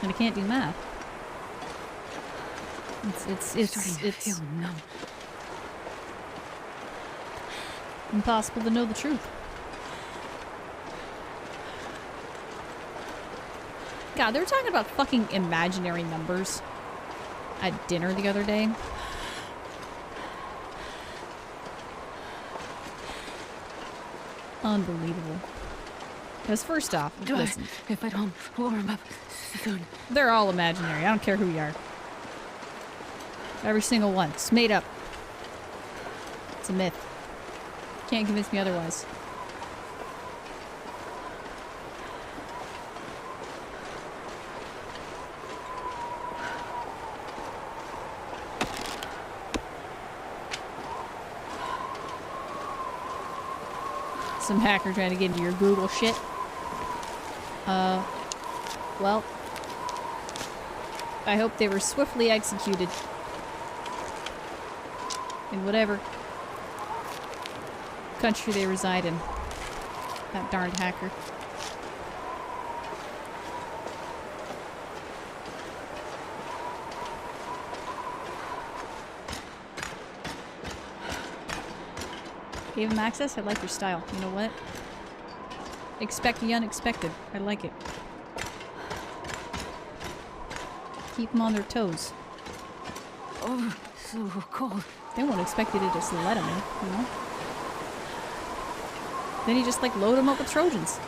And I can't do math. It's starting to feel numb. Impossible to know the truth. God, they were talking about fucking imaginary numbers at dinner the other day. Unbelievable. Because first off, listen. If I don't warm up soon. They're all imaginary. I don't care who you are. Every single one. It's made up. It's a myth. Can't convince me otherwise. Some hacker trying to get into your Google shit. Well, I hope they were swiftly executed in whatever country they reside in. That darned hacker. Gave him access? I like your style. You know what? Expect the unexpected. I like it. Keep them on their toes. Oh, so cold. They won't expect you to just let him in, you know? Then you just, like, load them up with Trojans.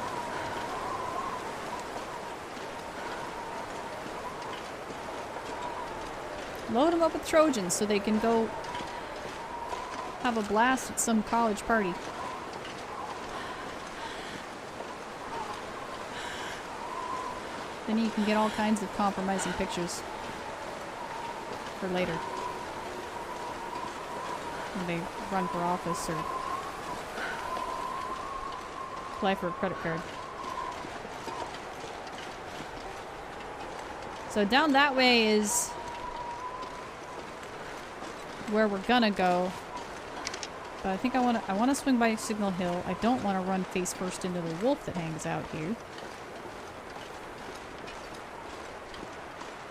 Load them up with Trojans so they can go have a blast at some college party. Then you can get all kinds of compromising pictures for later. When they run for office or apply for a credit card. So down that way is where we're gonna go. But I think I wanna swing by Signal Hill. I don't wanna run face first into the wolf that hangs out here.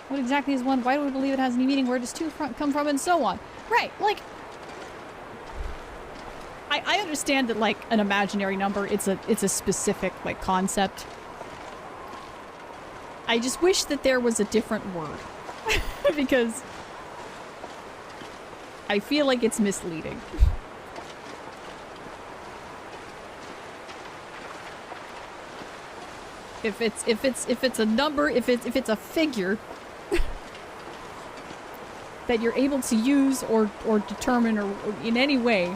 What exactly is one? Why do we believe it has any meaning? Where does two come from? And so on. Right, like... I understand that, like, an imaginary number, it's a specific, like, concept. I just wish that there was a different word. Because... I feel like it's misleading. If it's a number, if it's a figure that you're able to use or determine or in any way,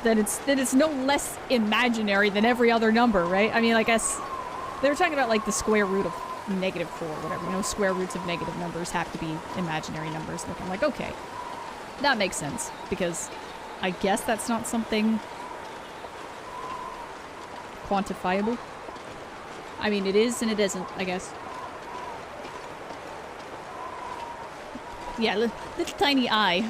then it's no less imaginary than every other number, right? I mean, I guess they were talking about like the square root of -4 or whatever. You know, square roots of negative numbers have to be imaginary numbers. And I'm like, okay, that makes sense because I guess that's not something quantifiable. I mean, it is and it isn't, I guess. Yeah, little tiny eye.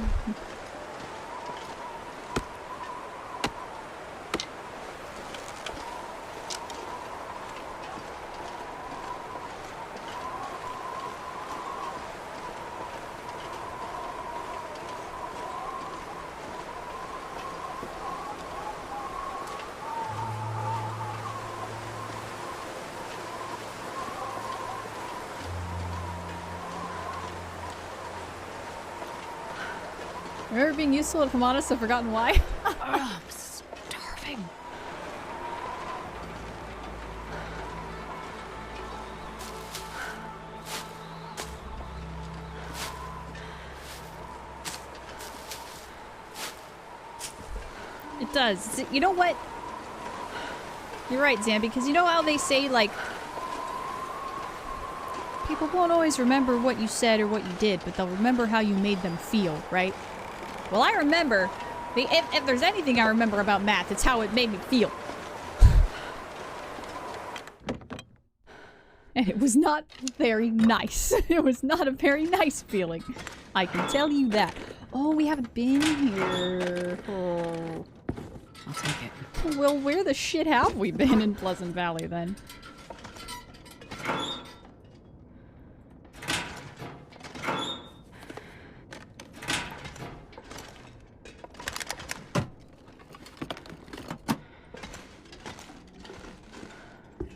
Remember being useful, if I'm honest, I've forgotten why. I'm starving. It does. You know what? You're right, Zambi, because you know how they say, like, people won't always remember what you said or what you did, but they'll remember how you made them feel, right? Well, I remember, if there's anything I remember about math, it's how it made me feel. And it was not very nice. It was not a very nice feeling. I can tell you that. Oh, we haven't been here. Oh. I'll take it. Well, where the shit have we been in Pleasant Valley then?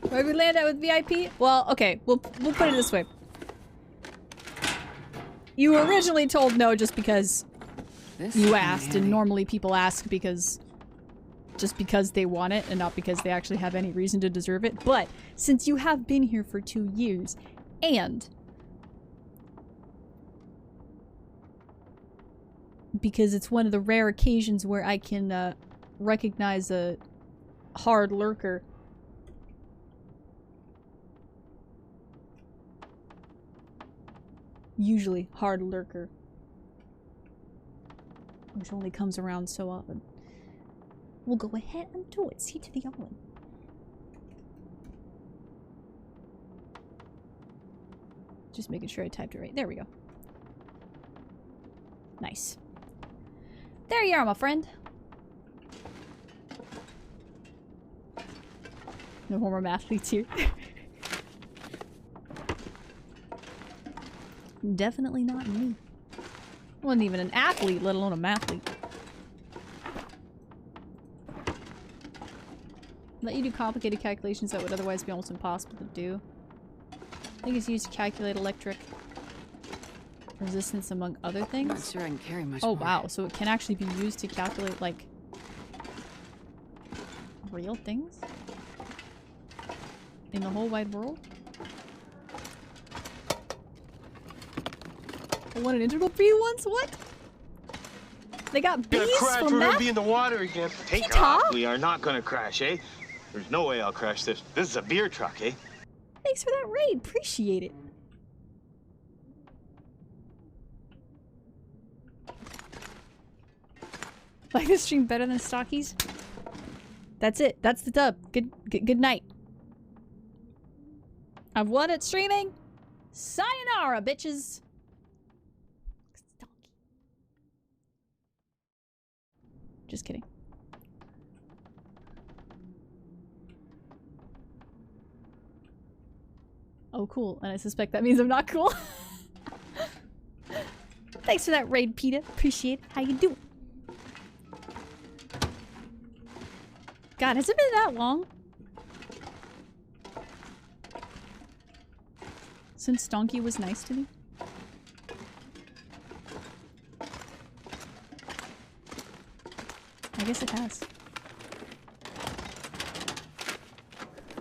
Where we land at with VIP? Well, okay, we'll put it this way. You were originally told no just because you asked, and normally people ask because just because they want it and not because they actually have any reason to deserve it. But since you have been here for 2 years, and because it's one of the rare occasions where I can recognize a hard lurker, usually hard lurker, which only comes around so often, we'll go ahead and do it. See to the oven. Just making sure I typed it right. There we go. Nice. There you are, my friend. No former athletes here. Definitely not me. I wasn't even an athlete, let alone a mathlete. Let you do complicated calculations that would otherwise be almost impossible to do. I think it's used to calculate electric resistance among other things. I'm not sure I can carry much Oh more. wow, so it can actually be used to calculate like real things in the whole wide world? I won an integral bee once? What? They got bees Gonna crash, from we're gonna that? be in the water again. Take Peter? off. We are not gonna crash, eh? There's no way I'll crash this. This is a beer truck, eh? Thanks for that raid. Appreciate it. Like this stream better than Stockies? That's it. That's the dub. Good night. I've won at streaming. Sayonara, bitches. Just kidding. Oh, cool. And I suspect that means I'm not cool. Thanks for that raid, Peter. Appreciate it. How you doing? God, has it been that long? Since Donkey was nice to me? I guess it has.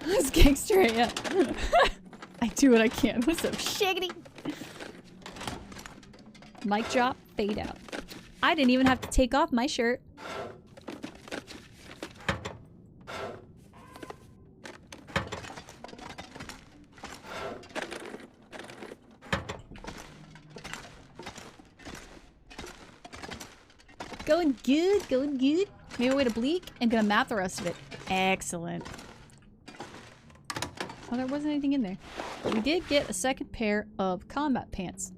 This gangster, yeah. I do what I can. What's up, shiggity? Mic drop, fade out. I didn't even have to take off my shirt. Going good, going good. Made my way to Bleak and gonna map the rest of it. Excellent. Oh, there wasn't anything in there. But we did get a second pair of combat pants.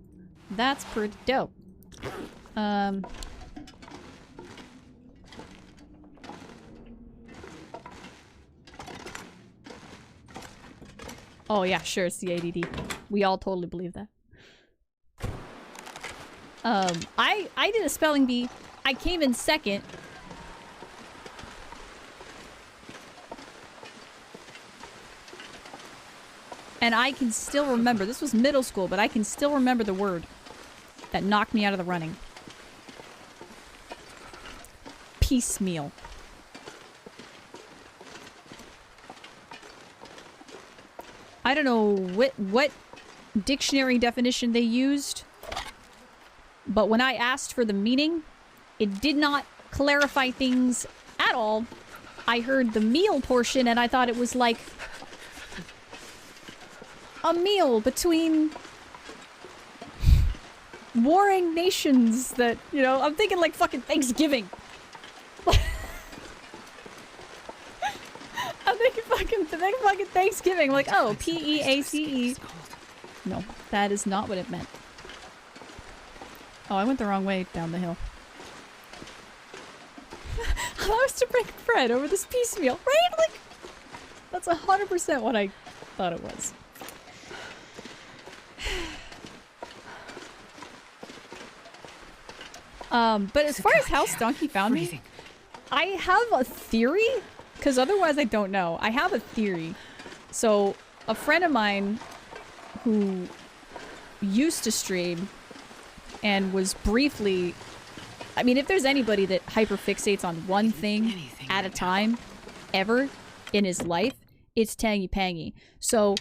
That's pretty dope. Oh yeah, sure, it's the ADD. We all totally believe that. I did a spelling bee. I came in second. And I can still remember, this was middle school, but I can still remember the word that knocked me out of the running. Piecemeal. I don't know what dictionary definition they used, but when I asked for the meaning, it did not clarify things at all. I heard the meal portion and I thought it was like a meal between warring nations that, you know, I'm thinking like fucking Thanksgiving. I'm thinking fucking Thanksgiving. Like, oh, P-E-A-C-E. No, that is not what it meant. Oh, I went the wrong way down the hill. allow us to break bread over this piecemeal, right? Like, that's 100% what I thought it was. But as far as how Stonky found me, I have a theory, because otherwise I don't know. I have a theory. So, a friend of mine who used to stream and was briefly... I mean, if there's anybody that hyperfixates on one thing at a time, ever, in his life, it's Tangy Pangy. So,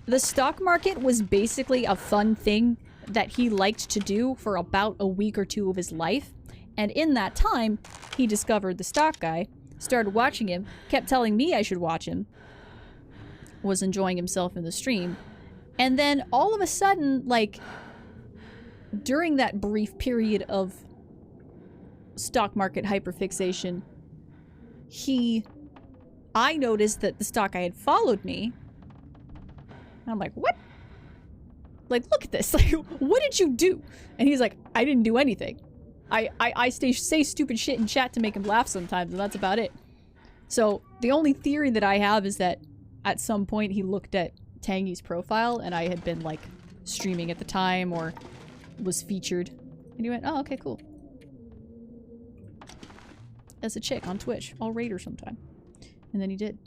the stock market was basically a fun thing that he liked to do for about a week or two of his life. And in that time, he discovered the stock guy, started watching him, kept telling me I should watch him, was enjoying himself in the stream. And then all of a sudden, like, during that brief period of stock market hyperfixation, I noticed that the stock guy had followed me. And I'm like, what? Like, look at this. Like, what did you do? And he's like, I didn't do anything. I say stupid shit in chat to make him laugh sometimes, and that's about it. So, the only theory that I have is that at some point he looked at Tangy's profile, and I had been, like, streaming at the time, or was featured. And he went, oh, okay, cool. As a chick on Twitch. I'll raid her sometime. And then he did.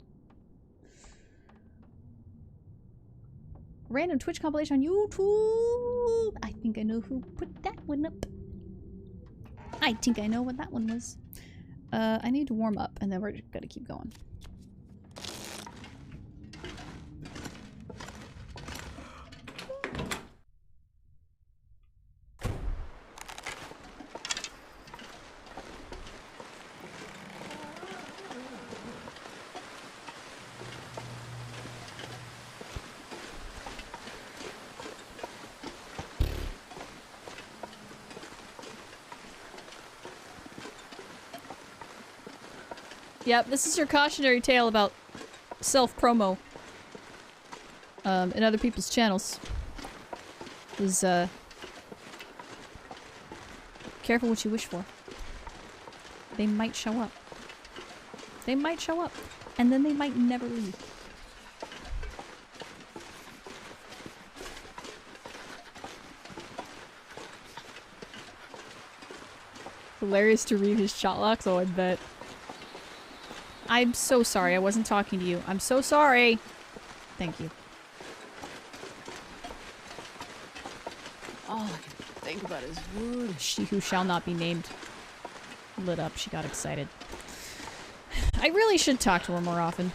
Random Twitch compilation on YouTube. I think I know who put that one up. I think I know what that one was. I need to warm up, and then we're gonna keep going. Yep, this is your cautionary tale about self-promo in other people's channels. Is careful what you wish for. They might show up. They might show up, and then they might never leave. Hilarious to read his shot locks, oh I bet. I'm so sorry, I wasn't talking to you. I'm so sorry! Thank you. All I can think about is food. She who shall not be named lit up. She got excited. I really should talk to her more often.